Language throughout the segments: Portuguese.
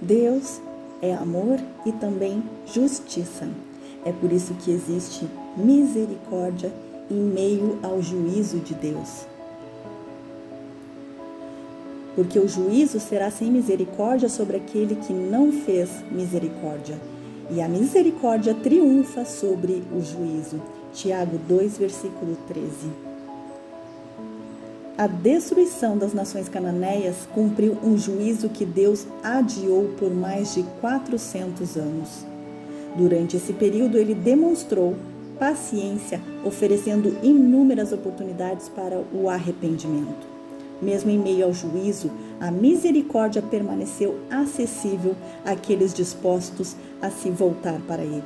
Deus é amor e também justiça. É por isso que existe misericórdia em meio ao juízo de Deus. Porque o juízo será sem misericórdia sobre aquele que não fez misericórdia. E a misericórdia triunfa sobre o juízo. Tiago 2, versículo 13. A destruição das nações cananeias cumpriu um juízo que Deus adiou por mais de 400 anos. Durante esse período, ele demonstrou paciência, oferecendo inúmeras oportunidades para o arrependimento. Mesmo em meio ao juízo, a misericórdia permaneceu acessível àqueles dispostos a se voltar para ele.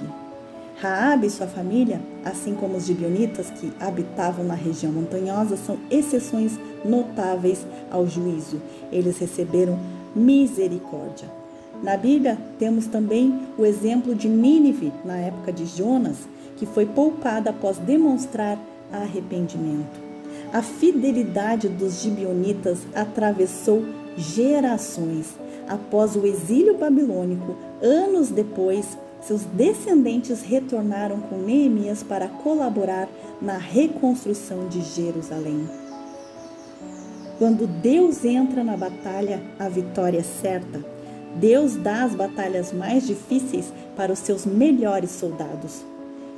Raabe e sua família, assim como os gibeonitas que habitavam na região montanhosa, são exceções notáveis ao juízo. Eles receberam misericórdia. Na Bíblia, temos também o exemplo de Nínive, na época de Jonas, que foi poupada após demonstrar arrependimento. A fidelidade dos gibeonitas atravessou gerações. Após o exílio babilônico, anos depois, seus descendentes retornaram com Neemias para colaborar na reconstrução de Jerusalém. Quando Deus entra na batalha, a vitória é certa. Deus dá as batalhas mais difíceis para os seus melhores soldados.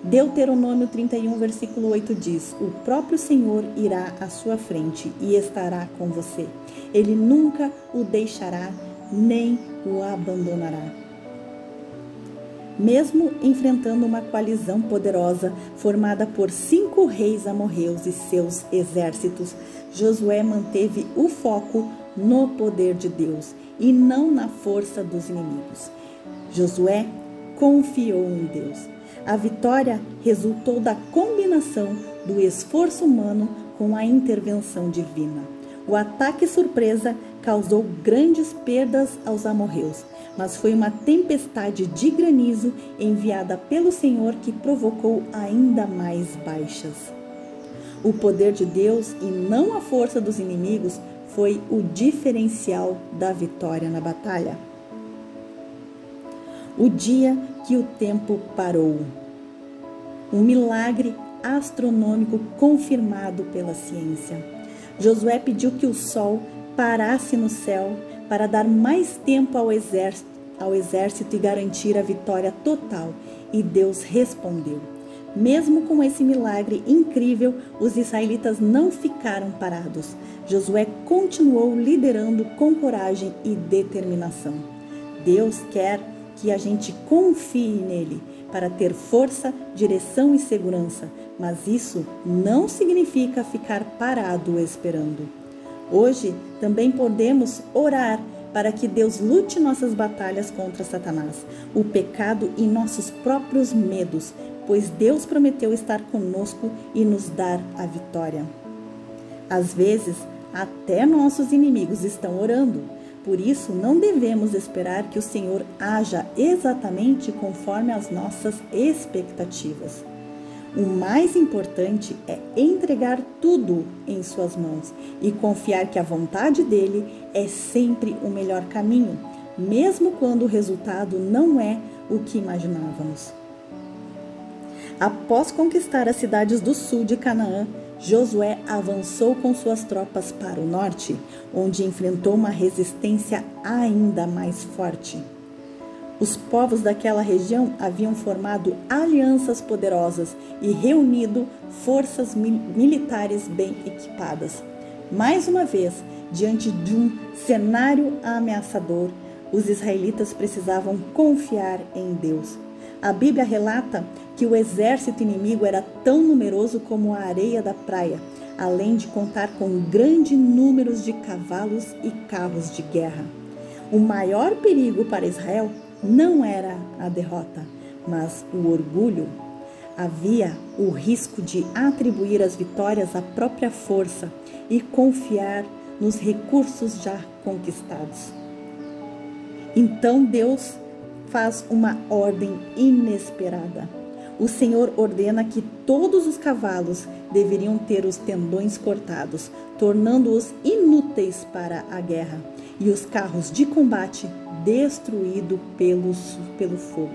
Deuteronômio 31, versículo 8 diz: o próprio Senhor irá à sua frente e estará com você. Ele nunca o deixará, nem o abandonará. Mesmo enfrentando uma coalizão poderosa formada por 5 reis amorreus e seus exércitos, Josué manteve o foco no poder de Deus e não na força dos inimigos. Josué confiou em Deus. A vitória resultou da combinação do esforço humano com a intervenção divina. O ataque surpresa causou grandes perdas aos amorreus, mas foi uma tempestade de granizo enviada pelo Senhor que provocou ainda mais baixas. O poder de Deus e não a força dos inimigos foi o diferencial da vitória na batalha. O dia que o tempo parou. Um milagre astronômico confirmado pela ciência. Josué pediu que o sol parasse no céu para dar mais tempo ao exército e garantir a vitória total. E Deus respondeu. Mesmo com esse milagre incrível, os israelitas não ficaram parados. Josué continuou liderando com coragem e determinação. Deus quer que a gente confie nele para ter força, direção e segurança, mas isso não significa ficar parado esperando. Hoje também podemos orar para que Deus lute nossas batalhas contra Satanás, o pecado e nossos próprios medos, pois Deus prometeu estar conosco e nos dar a vitória. Às vezes, até nossos inimigos estão orando. Por isso, não devemos esperar que o Senhor haja exatamente conforme as nossas expectativas. O mais importante é entregar tudo em suas mãos e confiar que a vontade dele é sempre o melhor caminho, mesmo quando o resultado não é o que imaginávamos. Após conquistar as cidades do sul de Canaã, Josué avançou com suas tropas para o norte, onde enfrentou uma resistência ainda mais forte. Os povos daquela região haviam formado alianças poderosas e reunido forças militares bem equipadas. Mais uma vez, diante de um cenário ameaçador, os israelitas precisavam confiar em Deus. A Bíblia relata que o exército inimigo era tão numeroso como a areia da praia, além de contar com grandes números de cavalos e carros de guerra. O maior perigo para Israel não era a derrota, mas o orgulho. Havia o risco de atribuir as vitórias à própria força e confiar nos recursos já conquistados. Então Deus faz uma ordem inesperada. O Senhor ordena que todos os cavalos deveriam ter os tendões cortados, tornando-os inúteis para a guerra, e os carros de combate destruído pelo fogo.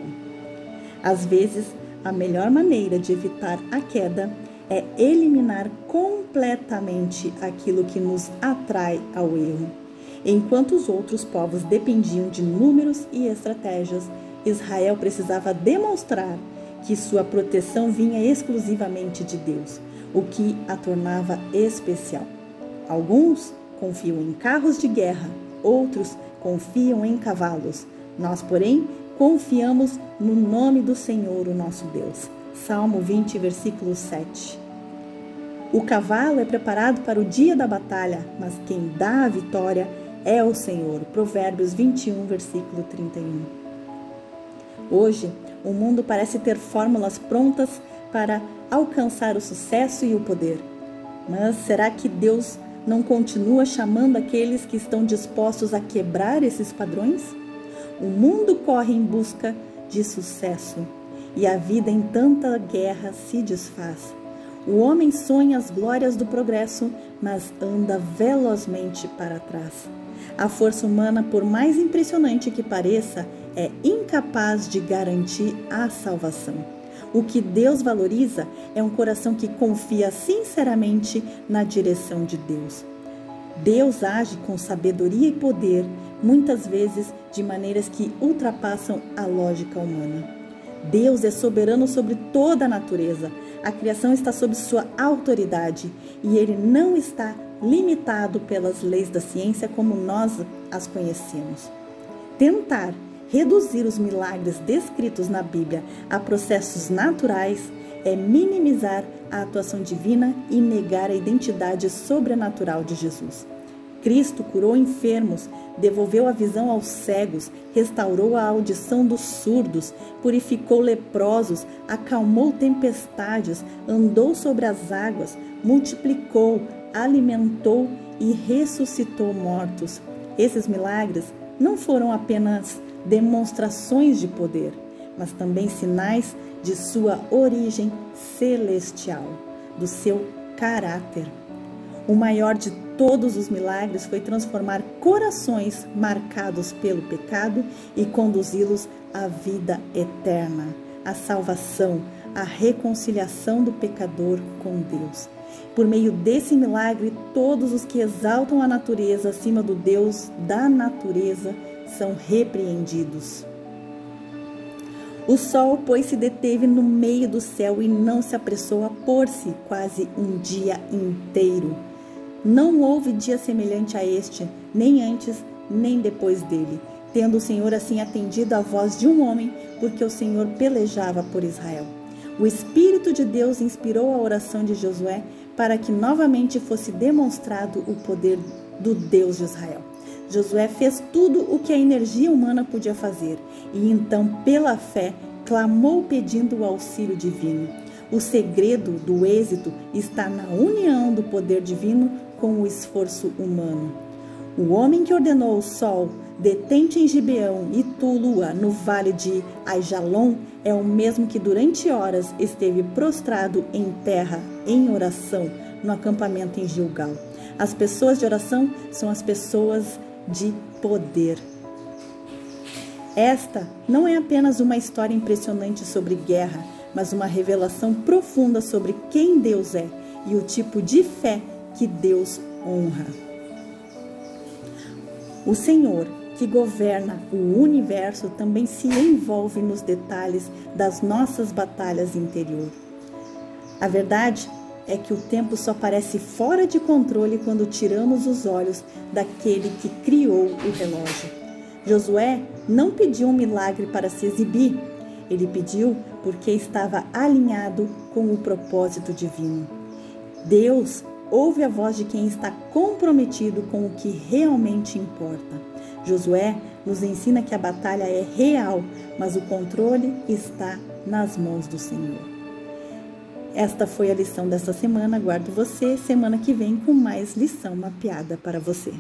Às vezes, a melhor maneira de evitar a queda é eliminar completamente aquilo que nos atrai ao erro. Enquanto os outros povos dependiam de números e estratégias, Israel precisava demonstrar que sua proteção vinha exclusivamente de Deus, o que a tornava especial. Alguns confiam em carros de guerra, outros confiam em cavalos. Nós, porém, confiamos no nome do Senhor, o nosso Deus. Salmo 20, versículo 7. O cavalo é preparado para o dia da batalha, mas quem dá a vitória é o Senhor. Provérbios 21, versículo 31. Hoje, o mundo parece ter fórmulas prontas para alcançar o sucesso e o poder. Mas será que Deus não continua chamando aqueles que estão dispostos a quebrar esses padrões? O mundo corre em busca de sucesso e a vida em tanta guerra se desfaz. O homem sonha as glórias do progresso, mas anda velozmente para trás. A força humana, por mais impressionante que pareça, é incapaz de garantir a salvação. O que Deus valoriza é um coração que confia sinceramente na direção de Deus. Deus age com sabedoria e poder, muitas vezes de maneiras que ultrapassam a lógica humana. Deus é soberano sobre toda a natureza. A criação está sob sua autoridade e ele não está limitado pelas leis da ciência como nós as conhecemos. Tentar reduzir os milagres descritos na Bíblia a processos naturais é minimizar a atuação divina e negar a identidade sobrenatural de Jesus. Cristo curou enfermos, devolveu a visão aos cegos, restaurou a audição dos surdos, purificou leprosos, acalmou tempestades, andou sobre as águas, multiplicou, alimentou e ressuscitou mortos. Esses milagres não foram apenas demonstrações de poder, mas também sinais de sua origem celestial, do seu caráter. O maior de todos os milagres foi transformar corações marcados pelo pecado e conduzi-los à vida eterna, à salvação, à reconciliação do pecador com Deus. Por meio desse milagre, todos os que exaltam a natureza acima do Deus da natureza são repreendidos. O sol, pois, se deteve no meio do céu e não se apressou a pôr-se quase um dia inteiro. Não houve dia semelhante a este, nem antes, nem depois dele, tendo o Senhor assim atendido à voz de um homem, porque o Senhor pelejava por Israel. O Espírito de Deus inspirou a oração de Josué para que novamente fosse demonstrado o poder do Deus de Israel. Josué fez tudo o que a energia humana podia fazer e então, pela fé, clamou pedindo o auxílio divino. O segredo do êxito está na união do poder divino com o esforço humano. O homem que ordenou o sol, detente em Gibeão, e tu, lua, no vale de Aijalon, é o mesmo que durante horas esteve prostrado em terra, em oração, no acampamento em Gilgal. As pessoas de oração são as pessoas de poder. Esta não é apenas uma história impressionante sobre guerra, mas uma revelação profunda sobre quem Deus é e o tipo de fé que Deus honra. O Senhor, que governa o universo, também se envolve nos detalhes das nossas batalhas interior. A verdade é que o tempo só parece fora de controle quando tiramos os olhos daquele que criou o relógio. Josué não pediu um milagre para se exibir. Ele pediu porque estava alinhado com o propósito divino. Deus ouve a voz de quem está comprometido com o que realmente importa. Josué nos ensina que a batalha é real, mas o controle está nas mãos do Senhor. Esta foi a lição desta semana. Aguardo você semana que vem com mais lição mapeada para você.